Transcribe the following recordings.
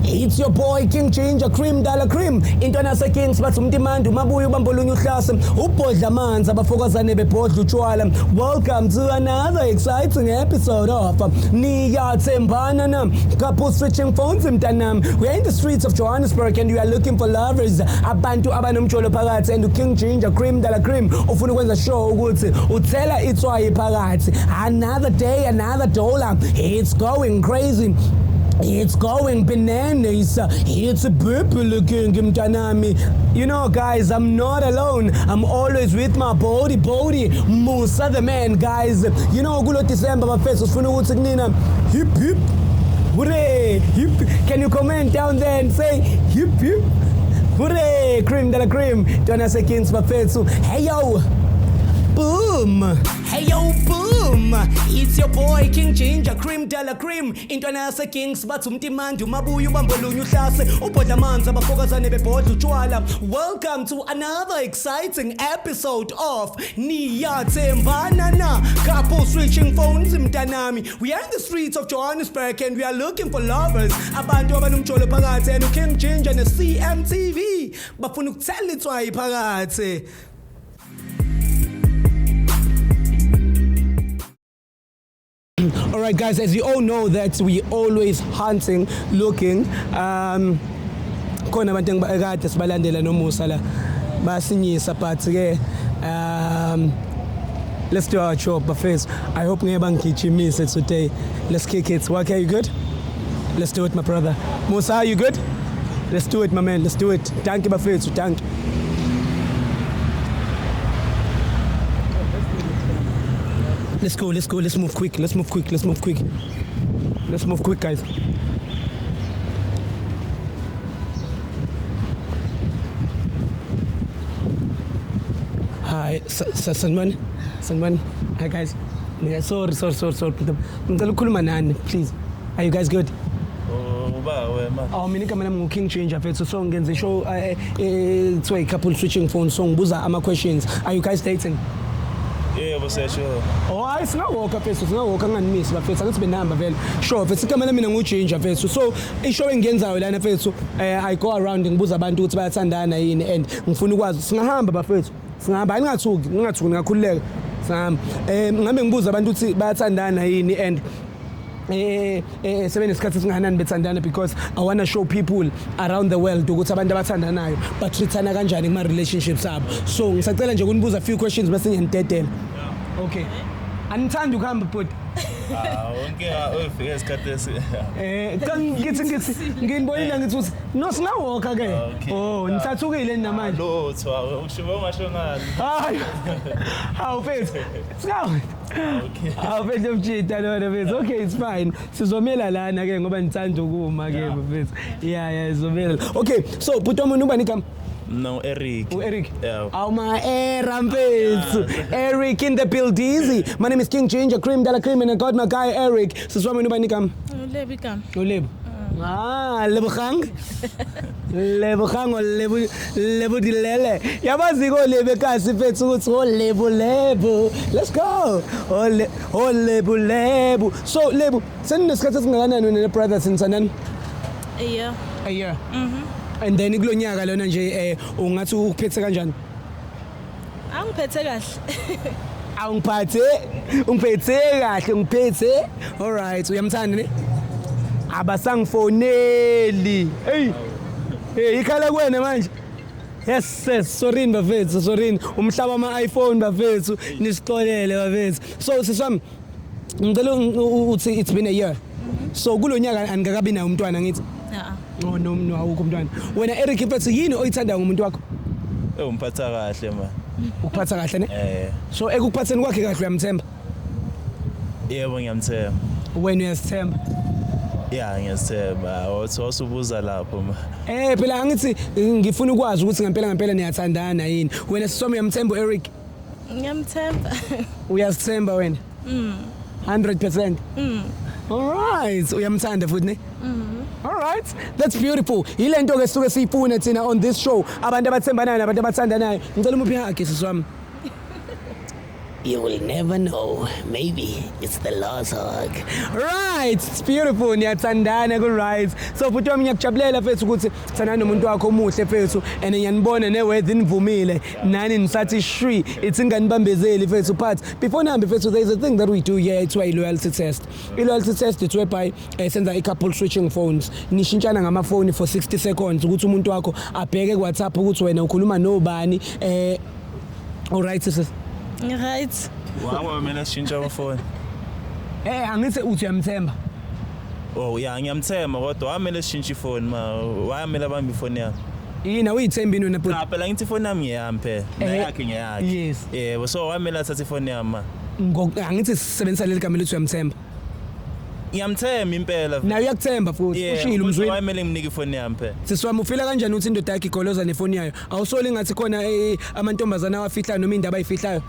It's your boy King Ginger Cream Dala Cream. Intwana se Kings bathi umtimandi mabuye ubambolunya uhlase ubhodla amanzi abafokozane bebhodla utshwala. Welcome to another exciting episode of Niyathembana Na. Couple switching phones mntanami. We are in the streets of Johannesburg and we are looking for lovers. Abantu abanomjolo phakathi and King Ginger Cream Dala Cream ufuna ukwenza show ukuthi uthela itswayi phakathi. Another day, another dollar. It's going crazy. It's going bananas. It's a purple looking mtanami. You know, guys, I'm not alone. I'm always with my body, Musa the man, guys. You know, kulo December bafethu sifuna ukuthi kunina hip hip. Hooray! Hip. Can you comment down there and say hip hip? Hooray! Cream de la cream. Twana seconds bafethu. Hey yo. Boom! Hey yo, boom! It's your boy King Ginger Cream Dala Cream. Intwana se Kings bathi umtimandi mabuye ubambolunya uhlase ubhodla amanzi abafokozane bebhodla utshwala. Welcome to another exciting episode of Niyathembana Na. Couple switching phones mntanami. We are in the streets of Johannesburg and we are looking for lovers. Abantu abanomjolo phakathi and King Ginger na CMTV bafuna ukuthela itswayi phakathi. Alright guys, as you all know that we always hunting, looking. Khona abantu engikade sibalandela noMusa la basinyisa but ke let's do our job but first I hope ngeke bangigijimise today. Let's kick it. Okay, you good? Let's do it my brother. Musa, are you good? Let's do it my man, let's do it. Thank you bafethu, thank you. Let's go, let's move quick, guys. Hi, Sanman. Hi guys. Yeah, sorry. Please. Are you guys good? Mina kama nami King Ginger fethu so ngenze show it's a couple switching phones so ngibuza ama questions. Are you guys dating? Yeah, but sure. Oh, it's not walk up fethu, not walk ngani miss bafethu angithi benamba vele. Sure, fethu kama mina ngu-Ginger fethu. So, ishow engiyenzayo lana fethu, I go around ngibuza abantu ukuthi bayathandana yini and ngifuna ukwazi singahamba bafethu. Singahamba ngingathuki ngakhululeka. Singahamba. Ngihambe ngibuza abantu ukuthi bayathandana yini and sebenesikhathi singahanani bethandana because I want to show people around the world ukuthi abantu abathandanayo but rithana kanjani kuma relationships abo. So ngisacela nje ukunibuza a few questions bese ngiyandedela. Okay. Anithanda ukuhamba but wonke ufike esikhathi esi. Ngithi ngiyibonile ngithi no singawoka ke. Oh, ngisathukile namanje. Lo thwa ushibo ngasho ngani. Hayi. Hawu fethu. Singawo. Okay. Awufethu mjita lona fethu. Okay, it's fine. Sizomela lana ke ngoba nithanda ukuma ke fethu. Yeah, izomela. Okay, so buto umuntu ubani igama? No, Eric. Eric? Yeah. My Rampage. Eric in the building. My name is King Ginger Cream Dala Cream and I got my guy Eric. So swami ubani igama? Uleb. Lebogang o lebo dilele. Yabazi ko lebe kasi fethu ukuthi o lebo. Let's go. O lebo. So lebo, seninesikhathi singakanani wena brothers insanani? A year. And then kulo nyaka lona nje ungathi uphethe kanjani? Angiphethe kahle. Ungiphethe. All right, uyamthanda ne? Abasangifoneli. Hey, ikhala kwena manje. Yes, sorry bafethu, umhlaba ama-iPhone bafethu, nisixolele bafethu. So siswami, ngicela uthi it's been a year. So kulo nyaka angikabi nayo umntwana ngithi? Oh no awukho umntwana. Wena Eric mfethu yini oyithanda ngomuntu wakho? Umphatha kahle man. Ukuphatha kahle ne? So ekuphatheni kwakhe kahle uyamthemba? Yebo ngiyamthemba. Wena uyasithemba? Yeah, ngiyasithemba. Ubuza lapho ma. Phela angithi ngifuna ukwazi ukuthi ngempela niyathandana yini. Wena siswami uyamthemba Eric? Ngiyamthemba. Uyasithemba wena? 100%. Alright, uyamthanda futhi ne? Alright, that's beautiful. Ile nto ke suke siyifuna thina on this show. Abantu abathembanayo nabantu abathandanayo. Ngicela umuphi hake siswami. You will never know. Maybe it's the lost hog. Right, it's beautiful. Niyathandana ku-right. So futhi wami ngiyakujabulela fethu ukuthi sana nomuntu wakho omuhle fethu and ngiyanibona ne-weather nivumile nani nisathi shri it's inganibambezeli fethu but before nihambe fethu there is a thing that we do here it's i-loyalty test. I-loyalty test it's whereby senza i-couple switching phones. Nishintshana ngamafoni for 60 seconds ukuthi umuntu wakho abheke ku-WhatsApp ukuthi wena ukhuluma nobani alright sis. Right. Wow, mina shintsha amafoni. Angithi uthi uyamthemba. Oh yeah, ngiyamthemba kodwa wamele shintsha ifoni wamele abambe ifoni yami. Yina uyithemba ini wena bhuti? Cha phela ngithi ifoni yami ngiyami phela. Neyakhe ngiyakhe. Yes. Yebo so wamele athathe ifoni yami Angithi sisebenzisa leli gama lithi uyamthemba. Ngiyamthemba impela. Na uyakuthemba futhi ushilo umzweni. Wamele nginike ifoni yami phela. Sisiwami ufila kanjani uthi indoda yakhe igoloza nefoni yayo? Awusoli ngathi khona amantombazana awafihlayo noma indaba ayifihlayo?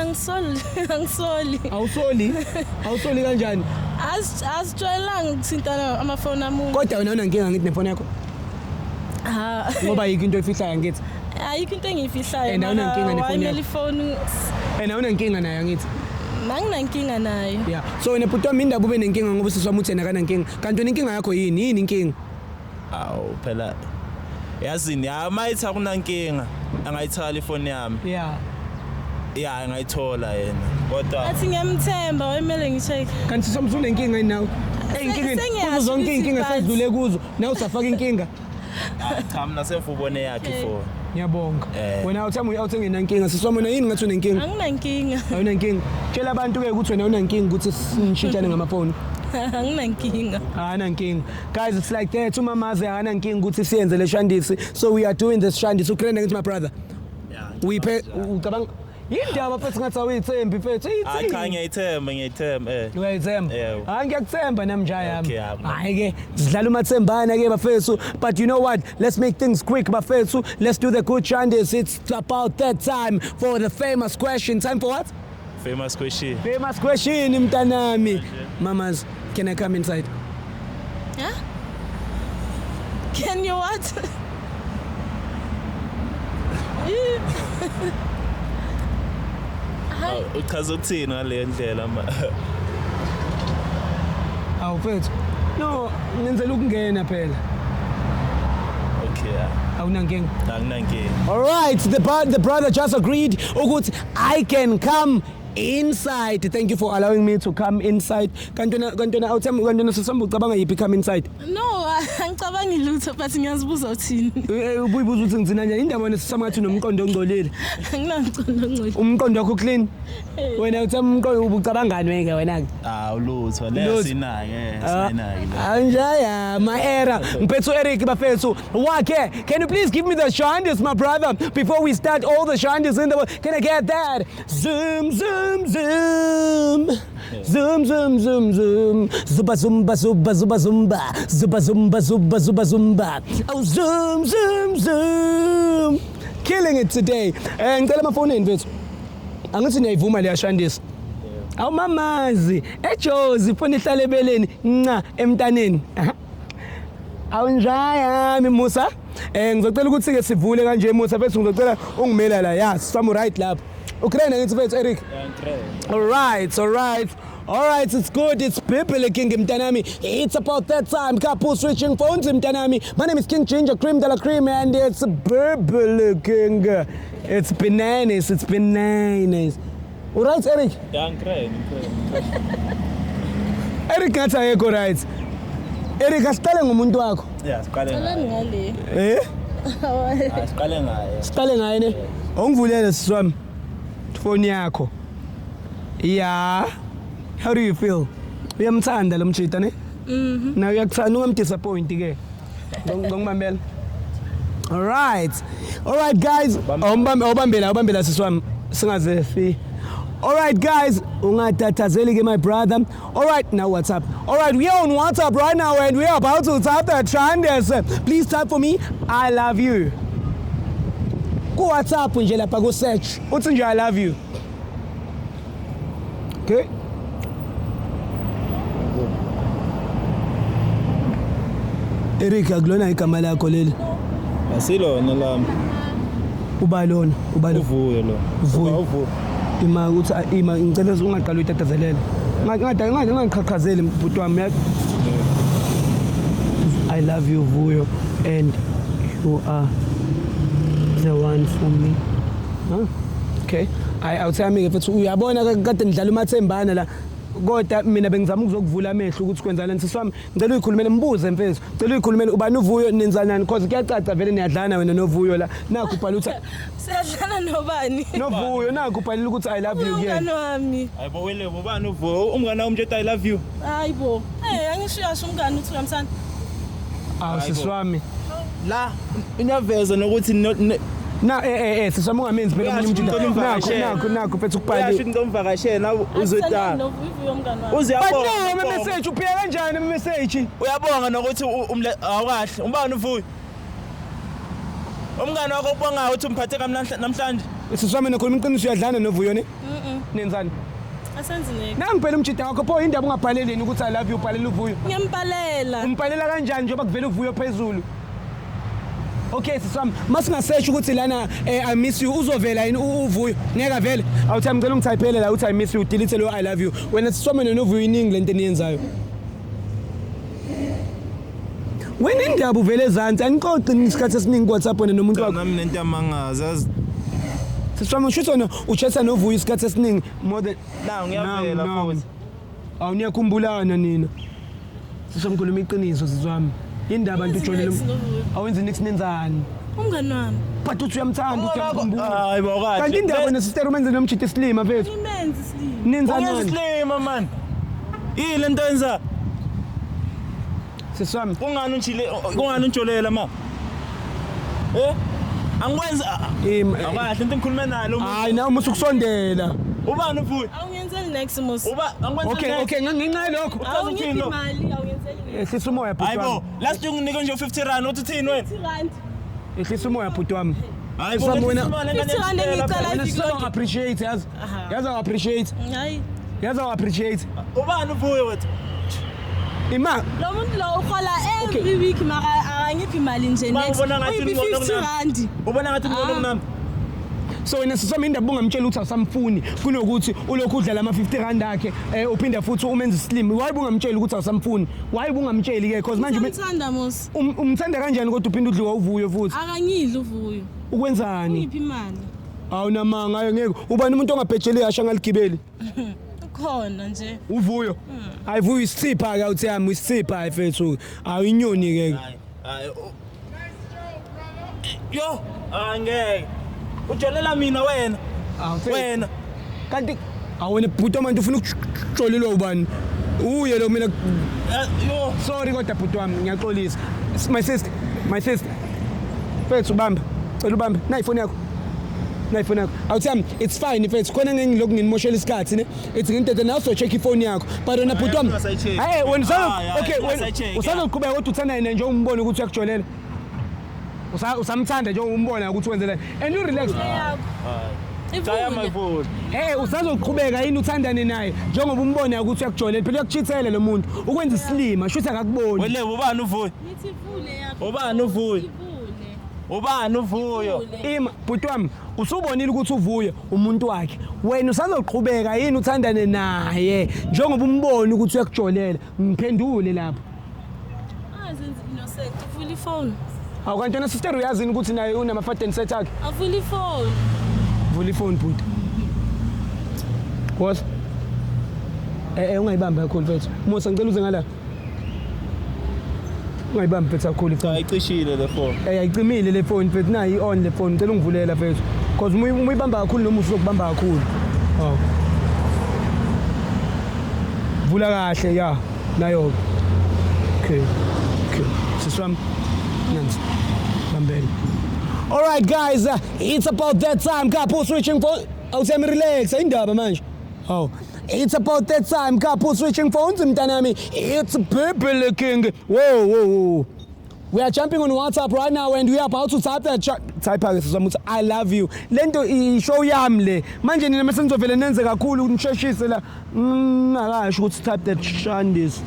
Angisoli. Awusoli kanjani? Asijwayelanga ukuthintana amafoni amuntu. Kodwa wena unankinga ngithi nefoni yakho? Ngoba yikho into efihlayo ngithi. Ayikho into engiyifihlayo. And awunankinga nefoni yakho? Ifoni. And awunankinga nayo ngithi. Nanginankinga nayo. Yeah. So wena bhuti wami indaba ube nenkinga ngoba sisiwami uthena kanankinga. Kanti wena inkinga yakho yini inkinga? Awu phela yazini amayithi akunankinga angayithala ifoni yami. Yeah. Yeah, ngayithola yena. Kodwa Athi ngiyamthemba wemele ngicheck. Kanti sisomsule inkinga yini nawe? Inkinga zonke inkinga sedlule kuzo. Nawe usafaka inkinga. Cha mina sefubone yakhe ifoni. Ngiyabonga. Wena awuthi nginankinga siswami wena yini ngathi unenkinga? Anginankinga. Awunankinga. Tshela abantu ke ukuthi wena unankinga ukuthi sinishintshane ngamafoni. Anginankinga. Anankinga. Guys, it's like that. Umamaze anankinga ukuthi siyenze le shandisi. So we are doing this shandisi. Ukrenda ngithi my brother. Yeah. We pay ucabanga indaba mfethu ngathi awuyithembi mfethu Hayi khanya ngiyithemba uyayithemba hayi ngiyakuthemba namjaya yami Okay, hayi ke sidlala umathembana ke bafethu but you know what let's make things quick bafethu let's do the good shandis it's about that time for the famous question time for what famous question mntanami mamas can I come inside Yeah? Can you what? Uchaza ukuthini ngale ndlela awu mfethu no ngenzela ukungena phela Okay. awunankinga Anginankinga. all right the brother just agreed ukuthi I can come inside. Thank you for allowing me to come inside. Kantona awuthemba sisomba ucabanga yiphi come inside? No, angicabangi lutho but ngiyazibuza uthini. Ubuyibuza uthi ngizina njani indaba nesisama ngathi nomqondo ongcolile. Anginamqondo ongcolile. Umqondo wakho clean. Wena uthemba umqondo ubucabangani weke wena ke? Ulutho le sinake sinake. Anjaya my era. Mpethu Eric bafethu. Wakhe, can you please give me the shandis my brother before we start all the shandis in the world? Can I get that? Zoom zoom zoom. Zoom zoom zoom zoom. Zuba zumba zuba zuba zumba. Zuba zumba zuba zuba zumba. Oh zoom zoom zoom. Killing it today. Ngicela amafoni mfethu. Angithi niyayivuma le yashandisa. Awumamazi eJozi phone ihlale ebeleni nca emntaneni. Awunjaya mi Musa. Ngizocela ukuthi ke sivule kanje Musa bese ngizocela ungimela la. Yeah, some right lapho. Ukraine ngithi mfethu Eric. All right, it's good. It's people king mtanami. It's about that time. Couple switching phones mtanami. My name is King Ginger Cream de la Cream and it's purple king. It's bananas. All right, Eric. Yeah, Eric ngathi ayekho right. Eric asiqale ngomuntu wakho. Yeah, siqale ngale. Siqale ngaye ne. Ongivulele siswami. Phone yakho. Yeah. How do you feel? Uyamthanda lo mchita ne? Na uyakuthanda ungamdisappoint ke. Ngongibambela. All right guys. Awubambela siswami singaze fi. All right guys, ungatatazeli ke my brother. All right, now what's up? All right, we are on WhatsApp right now and we are about to type the trenders. Please type for me I love you. Ku WhatsApp nje lapha ku search. Uthi nje I love you. Okay? Eric akulona igama lakho leli. Asilona lami. Ubalona. Uvuyo lo. Uvuyo. ima ukuthi ima ngicela ungaqala uyitatazelela ngaqhakhazeli bhuti wami I love you Vuyo and you are the one for me. Huh? Okay. Awuthami ke futhi uyabona kade nidlala uMathembana la kodwa mina bengizama ukuzokuvula amehlo ukuthi kwenzana siswami ngicela uyikhulumele mbuze mfethu ngicela uyikhulumele ubani uVuyo nenzanani because kuyacaca vele niyadlana wena noVuyo la nakho ubhala ukuthi siyadlana nobani noVuyo nakho ubhalile ukuthi I love you umngani wami hayibo wele ubani uVuyo umngani wami uthi I love you hayibo angishiyasho umngani uthi uyamsana siswami la inyaveza nokuthi siswami ungamenzi phela umuntu nakho mfethu ukubhalile uyasho ngomvakashela uzodana uziyabonga message uphika kanjani message uyabonga nokuthi awukahle ubani uVuyo umngani wakho ubonga ukuthi umphathe namhlanje siswami nakhuluma iqiniso uyadlana noVuyo ne nenzani asenzine nangi phela umjida wakho pho indaba ungabhaleleni ukuthi I love you ubhalela uVuyo ngiyambhalela umbhalela kanjani njengoba kuvela uVuyo phezulu okay siswami masingasearch ukuthi lana I miss you uzovela yini uVuyo ngeke vele awuthi ngicela ungithayipele la uthi I miss you delete lo I love you wena siswami noVuyo iningi lento eniyenzayo wena indaba uvele ezansi anixoxe isikhathi esiningi WhatsApp wena nomuntu wakho nami nento yamangazi siswami usho uchesa noVuyo isikhathi esiningi more than la ngiyavela futhi awuniyakhumbulana nina siswami khuluma iqiniso siswami indaba nto ujolele awenze next nenzani umngani wami but uthi uyamthanda uthi uyamkhumbula hayibo kahle kanti indaba nesister umenze nomjidi slima mfethu imenzi slim nenzani slima man ile nto yenza siswami kungani unjolela ma angikwenza akahle into ngikhuluma nalo hayi na uma usukusondela ubani uVuyo awungenzeli next mus angikwenza okay ngenxa lokho awungiphi imali awungenzeli ehlisa umoya bhuti wami hayibo last year nginike nje 50 rand uthi uthini wena 50 rand ehlisa umoya bhuti wami hayibo 50 rand engicela wena ifike so appreciate yazi appreciate hayi yazi appreciate ubani uVuyo wethu ima lo muntu lo ukhola every week mara angiphi imali nje next uyiphi 50 rand ubona ngathi ngcono kunami so wena siswami indaba ungamtshela ukuthi awusamfuni kunokuthi ulokhu udlala ama 50 rand akhe uphinda futhi umenze slim why bungamtshela ukuthi awusamfuni why bungamtsheli ke because manje umthanda mos umthanda kanjani kodwa uphinda udliwa uVuyo futhi akangidli uVuyo ukwenzani uyiphi imali awunamanga ayo ngeke ubani umuntu ongabhejeli ihasha ngaligibeli khona nje uVuyo ayivuyo isipha ke uthi yami isipha efethu ayinyoni ke yo angeke ujolela mina wena kanti awena bhuti manje ufuna ukujolelwa ubani uye lo mina yo sorry kodwa bhuti wami ngiyaxolisa my sister fethu bamba cela ubambe nayi phone yakho awuthi it's fine fethu khona ngeke ngilokhu nginimoshela isikhathi ne ethi ngintete nawe so check ifone yakho but wena bhuti wami hey wena usazoqhubeka kodwa uthanda yena nje umbone ukuthi uyakujolela usamthanda nje umbona ukuthi wenzela and you relax Jaya my phone usazoqhubeka yini uthandane naye njengoba umbona ukuthi uyakujolela phela uyakuchithela lo muntu ukwenza islima shuthi akakuboni wele ubani uVuyo nithi vule yakho ubani uVuyo ima bhuti wami usubonile ukuthi uVuyo umuntu wakhe wena usazoqhubeka yini uthandane naye njengoba umbona ukuthi uyakujolela ngiphendule lapho azenze innocent vula ifone awukanti wena sister uyazini ukuthi naye unama fat and set akhe avula ifone vula ifone bhuti what ungayibamba kakhulu mfethu Musa ngicela uze ngala ungayibamba mfethu kakhulu cha ayicishile le phone ayicimile le phone mfethu nayi on le phone ngicela ungivulela mfethu because umuyibamba kakhulu noma usokubamba kakhulu vula kahle ya nayo okay siswami nansi bambeni. All right guys, it's about that time. Couple switching phones. Awuthi relax indaba manje. It's about that time. Couple switching phones mntanami. It's Kimberly King. Whoa. We are jumping on WhatsApp right now and we are about to type that type I love you. Lento show yami le. Manje nina mase ngizovela nenze kakhulu nisheshise la. Ngakasho ukuthi type that shandis.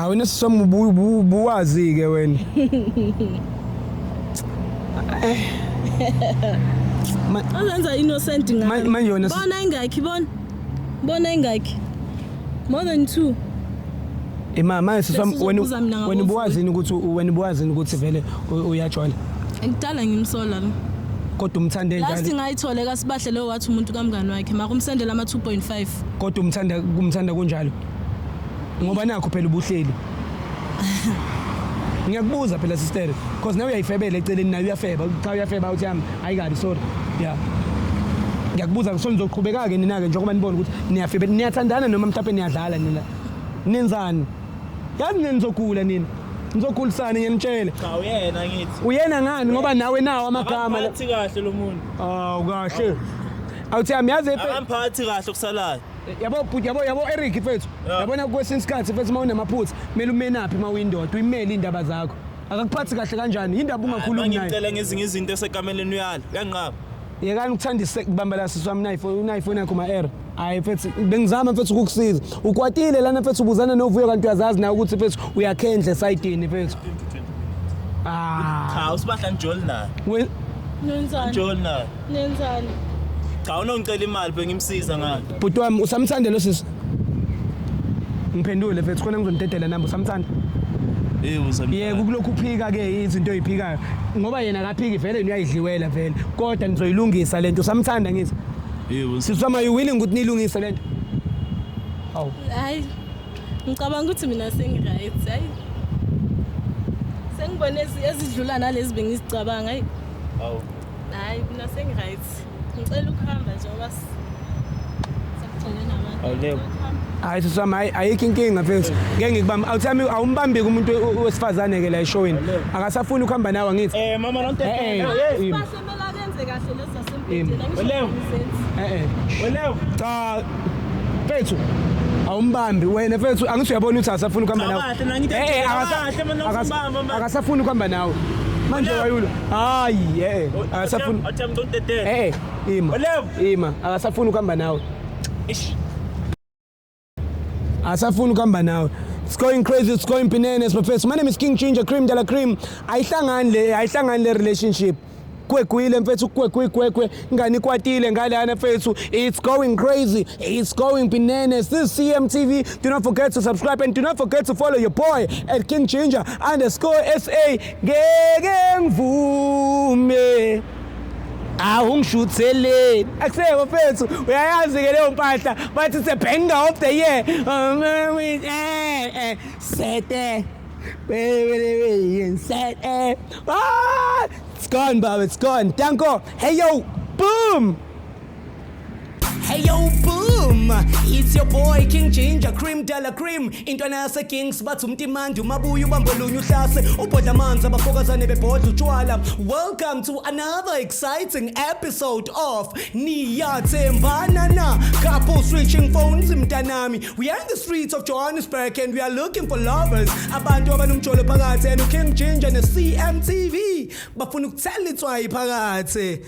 Wena sisomubuwazi ke wena. Azenza innocent ngani. Manje yona Bona ingakhi bona. Bona ingakhi. More than 2. manje siswami Besizobuza mina ngabo wena buwazini ukuthi vele uyatshwala. Ngidala ngimsola lo. Kodwa umthande Last njalo. ngayithole kaSibahle lo wathi umuntu kamngani wakhe mara umsendela ama 2.5. Kodwa kumthanda kunjalo. Ngoba nakho phela ubuhleli. Ngiyakubuza phela sister because nawe uyayifebela eceleni nawe uyafeba cha uyafeba uthi yami ayikabi sorry yeah ngiyakubuza kusho nizoqhubeka ke nina ke njengoba nibona ukuthi niyafebela niyathandana noma mhlawumbe niyadlala nina nenzani yazi nizogula nina nizogulisana ngiyanitshela Cha uyena ngithi. uyena ngani ngoba nawe nawo amagama Akamphathi kahle lo muntu. kahle awuthi yami yazi Akamphathi kahle kusalayo. yabo Eric mfethu yabona kwesinye isikhathi mfethu mawunamaphutha kumele umenaphi mawuyindoda uyimele indaba zakho akakuphathi kahle kanjani indaba ungakhulumi naye ngicela ngezinye izinto esekameleni uyala uyanqaba yekani ukuthandisa kubamba la siswami iPhone yakho ma-air hayi mfethu bengizama mfethu ukukusiza ukwatile lana mfethu ubuzana novuyo kanti uyazazi nawe ukuthi mfethu uyakhendla esayidini mfethu cha usibahla njoli naye Nenzani? njoli naye Nenzani? cha unongicela imali bengimsiza ngayo bhuti wami usamthanda lo sisi ngiphendule mfethu khona ngizonidedela namba usamthanda yeke kulokhu uphika ke izinto eziphikayo ngoba yena akaphiki vele uyayidliwela vele kodwa nizoyilungisa lento usamthanda ngithi yebo siswama you willing ukuthi nilungise lento awu Hayi. Ngicabanga ukuthi mina sengi-right, hayi. Sengibone ezidlula nalezi bengizicabanga, hayi. awu Hayi, mina sengi-right. Ngicela ukuhamba nje ngoba sekuthole nabantu. Awuleko. hayi siswama ayikho inkinga mfethu ngeke ngikubamba awuthami awumbambi kumuntu wesifazane ke la eshowini akasafuni ukuhamba nawe ngithi mama Eh, Basemela kenze kahle lezi zasempedeni. Welew. Welew. cha mfethu awumbambi wena mfethu angithi uyabona ukuthi akasafuni ukuhamba nawe Cha, kahle, nangithi kahle, mina ngikumbamba, man. akasafuni ukuhamba nawe manje wayulo hayi akasafuni Athi ngidedele ima Welew. ima akasafuni ukuhamba nawe ish asafuni ukuhamba nawe it's going crazy it's going bananas mfethu my name is King Ginger Cream Dala Cream ayihlangani le relationship kwegwile mfethu kwegwe ngani kwatile ngalana mfethu it's going crazy it's going bananas this CMTV do not forget to subscribe and do not forget to follow your boy at King Ginger _SA ngeke ngivume awungishutheleni akuseko mfethu uyayazi ke leyo mpahla bathi it's a banger of the year sete sete it's gone baba it's gone danko hey yo boom hey yo boom it's your boy King Ginger Cream Dala Cream intwana yase Kings bathi umtimandi umabuya ubambolunya uhlase ubhodla amanzi abafokazane bebhodla utshwala welcome to another exciting episode of Niyathembana Na couple switching phones mntanami we are in the streets of Johannesburg and we are looking for lovers abantu abanomjolo phakathi and King Ginger ne CMTV bafuna ukuthela itswayi phakathi